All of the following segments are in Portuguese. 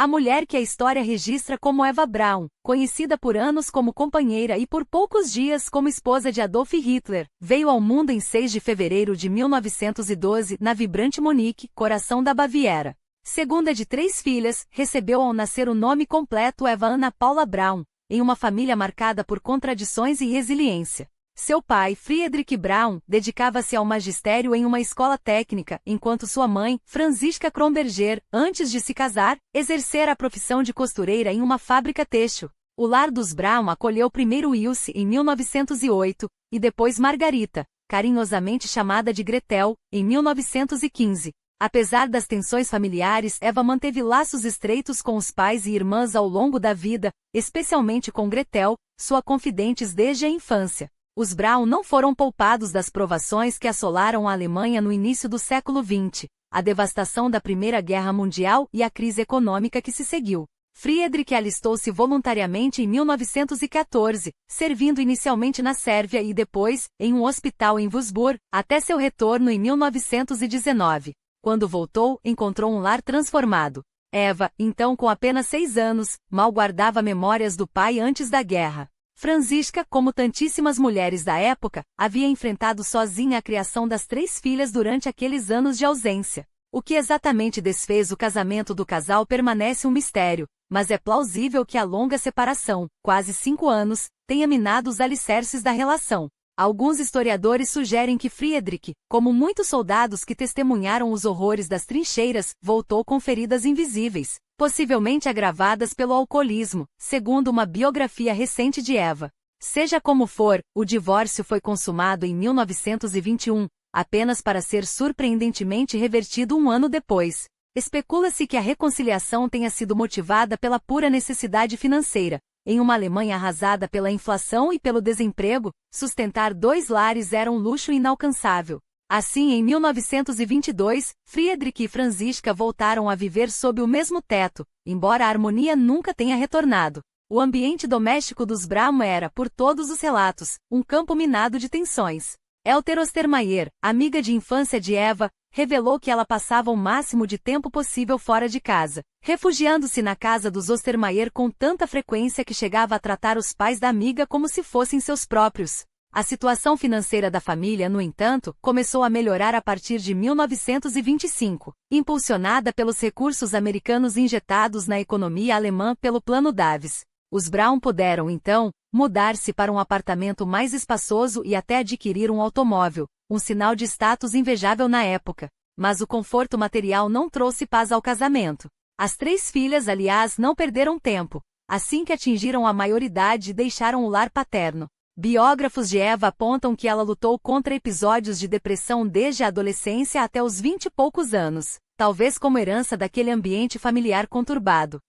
A mulher que a história registra como Eva Braun, conhecida por anos como companheira e por poucos dias como esposa de Adolf Hitler, veio ao mundo em 6 de fevereiro de 1912 na vibrante Munique, coração da Baviera. Segunda de 3 filhas, recebeu ao nascer o nome completo Eva Anna Paula Braun, em uma família marcada por contradições e resiliência. Seu pai, Friedrich Braun, dedicava-se ao magistério em uma escola técnica, enquanto sua mãe, Franziska Kronberger, antes de se casar, exercera a profissão de costureira em uma fábrica têxtil. O lar dos Braun acolheu primeiro Ilse em 1908, e depois Margarita, carinhosamente chamada de Gretel, em 1915. Apesar das tensões familiares, Eva manteve laços estreitos com os pais e irmãs ao longo da vida, especialmente com Gretel, sua confidente desde a infância. Os Braun não foram poupados das provações que assolaram a Alemanha no início do século XX, a devastação da Primeira Guerra Mundial e a crise econômica que se seguiu. Friedrich alistou-se voluntariamente em 1914, servindo inicialmente na Sérvia e depois, em um hospital em Würzburg, até seu retorno em 1919. Quando voltou, encontrou um lar transformado. Eva, então com apenas 6 anos, mal guardava memórias do pai antes da guerra. Franziska, como tantíssimas mulheres da época, havia enfrentado sozinha a criação das 3 filhas durante aqueles anos de ausência. O que exatamente desfez o casamento do casal permanece um mistério, mas é plausível que a longa separação, quase 5 anos, tenha minado os alicerces da relação. Alguns historiadores sugerem que Friedrich, como muitos soldados que testemunharam os horrores das trincheiras, voltou com feridas invisíveis, possivelmente agravadas pelo alcoolismo, segundo uma biografia recente de Eva. Seja como for, o divórcio foi consumado em 1921, apenas para ser surpreendentemente revertido um ano depois. Especula-se que a reconciliação tenha sido motivada pela pura necessidade financeira. Em uma Alemanha arrasada pela inflação e pelo desemprego, sustentar 2 lares era um luxo inalcançável. Assim, em 1922, Friedrich e Franziska voltaram a viver sob o mesmo teto, embora a harmonia nunca tenha retornado. O ambiente doméstico dos Braun era, por todos os relatos, um campo minado de tensões. Elter Ostermayer, amiga de infância de Eva, revelou que ela passava o máximo de tempo possível fora de casa, refugiando-se na casa dos Ostermayer com tanta frequência que chegava a tratar os pais da amiga como se fossem seus próprios. A situação financeira da família, no entanto, começou a melhorar a partir de 1925, impulsionada pelos recursos americanos injetados na economia alemã pelo Plano Davis. Os Braun puderam, então, mudar-se para um apartamento mais espaçoso e até adquirir um automóvel, um sinal de status invejável na época. Mas o conforto material não trouxe paz ao casamento. As 3 filhas, aliás, não perderam tempo. Assim que atingiram a maioridade, deixaram o lar paterno. Biógrafos de Eva apontam que ela lutou contra episódios de depressão desde a adolescência até os 20 e poucos anos, talvez como herança daquele ambiente familiar conturbado.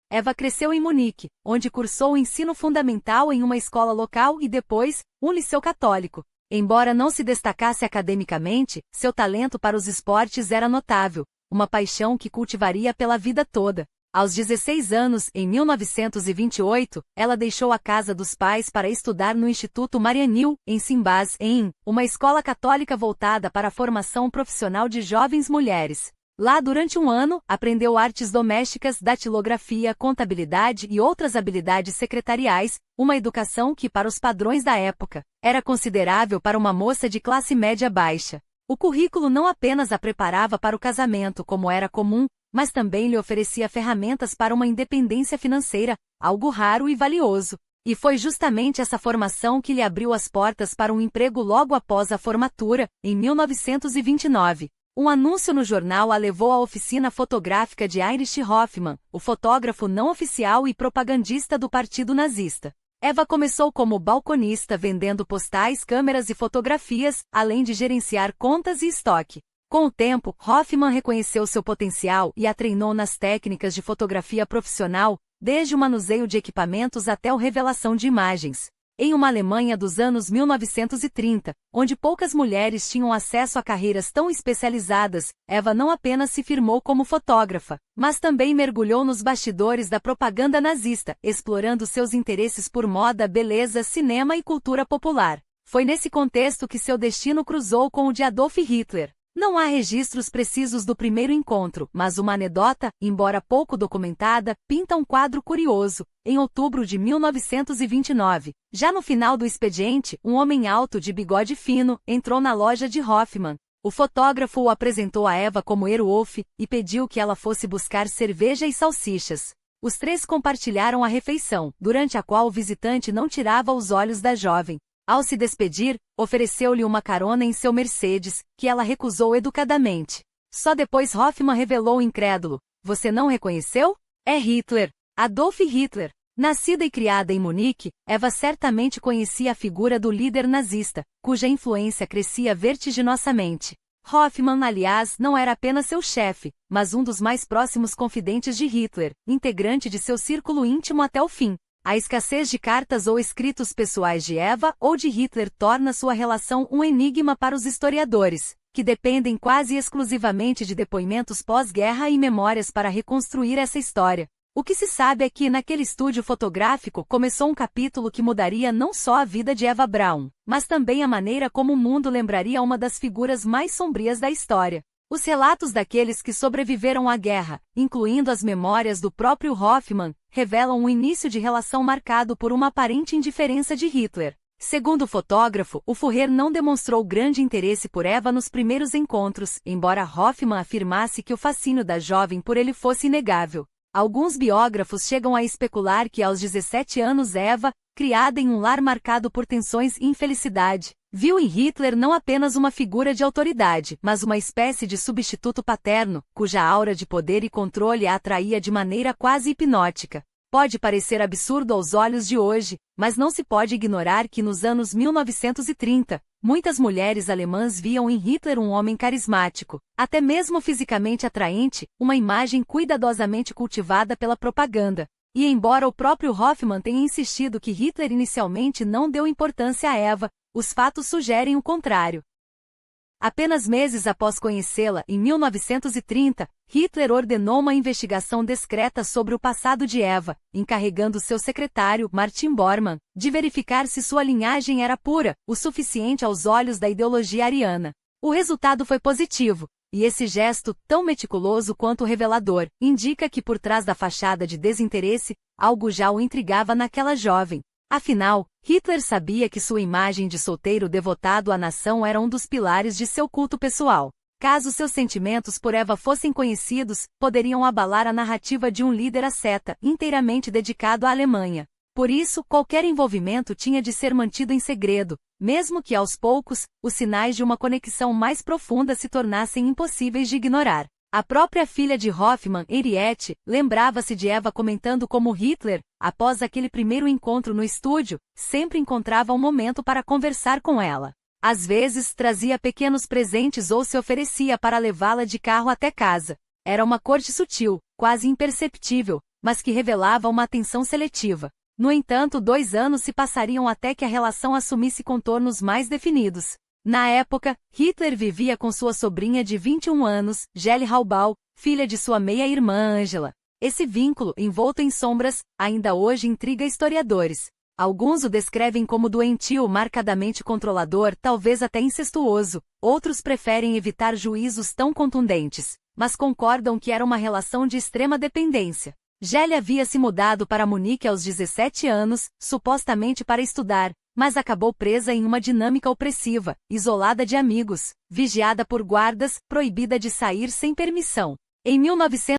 Eva cresceu em Munique, onde cursou o ensino fundamental em uma escola local e depois, um liceu católico. Embora não se destacasse academicamente, seu talento para os esportes era notável, uma paixão que cultivaria pela vida toda. Aos 16 anos, em 1928, ela deixou a casa dos pais para estudar no Instituto Marianil, em Simbas, uma escola católica voltada para a formação profissional de jovens mulheres. Lá, durante um ano, aprendeu artes domésticas, datilografia, contabilidade e outras habilidades secretariais, uma educação que, para os padrões da época, era considerável para uma moça de classe média baixa. O currículo não apenas a preparava para o casamento, como era comum, mas também lhe oferecia ferramentas para uma independência financeira, algo raro e valioso. E foi justamente essa formação que lhe abriu as portas para um emprego logo após a formatura, em 1929. Um anúncio no jornal a levou à oficina fotográfica de Heinrich Hoffmann, o fotógrafo não oficial e propagandista do Partido Nazista. Eva começou como balconista vendendo postais, câmeras e fotografias, além de gerenciar contas e estoque. Com o tempo, Hoffmann reconheceu seu potencial e a treinou nas técnicas de fotografia profissional, desde o manuseio de equipamentos até a revelação de imagens. Em uma Alemanha dos anos 1930, onde poucas mulheres tinham acesso a carreiras tão especializadas, Eva não apenas se firmou como fotógrafa, mas também mergulhou nos bastidores da propaganda nazista, explorando seus interesses por moda, beleza, cinema e cultura popular. Foi nesse contexto que seu destino cruzou com o de Adolf Hitler. Não há registros precisos do primeiro encontro, mas uma anedota, embora pouco documentada, pinta um quadro curioso. Em outubro de 1929, já no final do expediente, um homem alto de bigode fino entrou na loja de Hoffman. O fotógrafo o apresentou a Eva como Erwolf e pediu que ela fosse buscar cerveja e salsichas. Os três compartilharam a refeição, durante a qual o visitante não tirava os olhos da jovem. Ao se despedir, ofereceu-lhe uma carona em seu Mercedes, que ela recusou educadamente. Só depois Hoffman revelou incrédulo: "Você não reconheceu? É Hitler, Adolf Hitler." Nascida e criada em Munique, Eva certamente conhecia a figura do líder nazista, cuja influência crescia vertiginosamente. Hoffman, aliás, não era apenas seu chefe, mas um dos mais próximos confidentes de Hitler, integrante de seu círculo íntimo até o fim. A escassez de cartas ou escritos pessoais de Eva ou de Hitler torna sua relação um enigma para os historiadores, que dependem quase exclusivamente de depoimentos pós-guerra e memórias para reconstruir essa história. O que se sabe é que naquele estúdio fotográfico começou um capítulo que mudaria não só a vida de Eva Braun, mas também a maneira como o mundo lembraria uma das figuras mais sombrias da história. Os relatos daqueles que sobreviveram à guerra, incluindo as memórias do próprio Hoffman, revelam um início de relação marcado por uma aparente indiferença de Hitler. Segundo o fotógrafo, o Führer não demonstrou grande interesse por Eva nos primeiros encontros, embora Hoffman afirmasse que o fascínio da jovem por ele fosse inegável. Alguns biógrafos chegam a especular que aos 17 anos Eva, criada em um lar marcado por tensões e infelicidade, viu em Hitler não apenas uma figura de autoridade, mas uma espécie de substituto paterno, cuja aura de poder e controle a atraía de maneira quase hipnótica. Pode parecer absurdo aos olhos de hoje, mas não se pode ignorar que nos anos 1930, muitas mulheres alemãs viam em Hitler um homem carismático, até mesmo fisicamente atraente, uma imagem cuidadosamente cultivada pela propaganda. E embora o próprio Hoffman tenha insistido que Hitler inicialmente não deu importância a Eva, os fatos sugerem o contrário. Apenas meses após conhecê-la, em 1930, Hitler ordenou uma investigação discreta sobre o passado de Eva, encarregando seu secretário, Martin Bormann, de verificar se sua linhagem era pura, o suficiente aos olhos da ideologia ariana. O resultado foi positivo, e esse gesto, tão meticuloso quanto revelador, indica que por trás da fachada de desinteresse, algo já o intrigava naquela jovem. Afinal, Hitler sabia que sua imagem de solteiro devotado à nação era um dos pilares de seu culto pessoal. Caso seus sentimentos por Eva fossem conhecidos, poderiam abalar a narrativa de um líder asceta, inteiramente dedicado à Alemanha. Por isso, qualquer envolvimento tinha de ser mantido em segredo, mesmo que aos poucos, os sinais de uma conexão mais profunda se tornassem impossíveis de ignorar. A própria filha de Hoffman, Henriette, lembrava-se de Eva comentando como Hitler, após aquele primeiro encontro no estúdio, sempre encontrava um momento para conversar com ela. Às vezes, trazia pequenos presentes ou se oferecia para levá-la de carro até casa. Era uma corte sutil, quase imperceptível, mas que revelava uma atenção seletiva. No entanto, 2 anos se passariam até que a relação assumisse contornos mais definidos. Na época, Hitler vivia com sua sobrinha de 21 anos, Geli Haubal, filha de sua meia-irmã Angela. Esse vínculo, envolto em sombras, ainda hoje intriga historiadores. Alguns o descrevem como doentio, marcadamente controlador, talvez até incestuoso. Outros preferem evitar juízos tão contundentes, mas concordam que era uma relação de extrema dependência. Geli havia se mudado para Munique aos 17 anos, supostamente para estudar, mas acabou presa em uma dinâmica opressiva, isolada de amigos, vigiada por guardas, proibida de sair sem permissão. Em 1900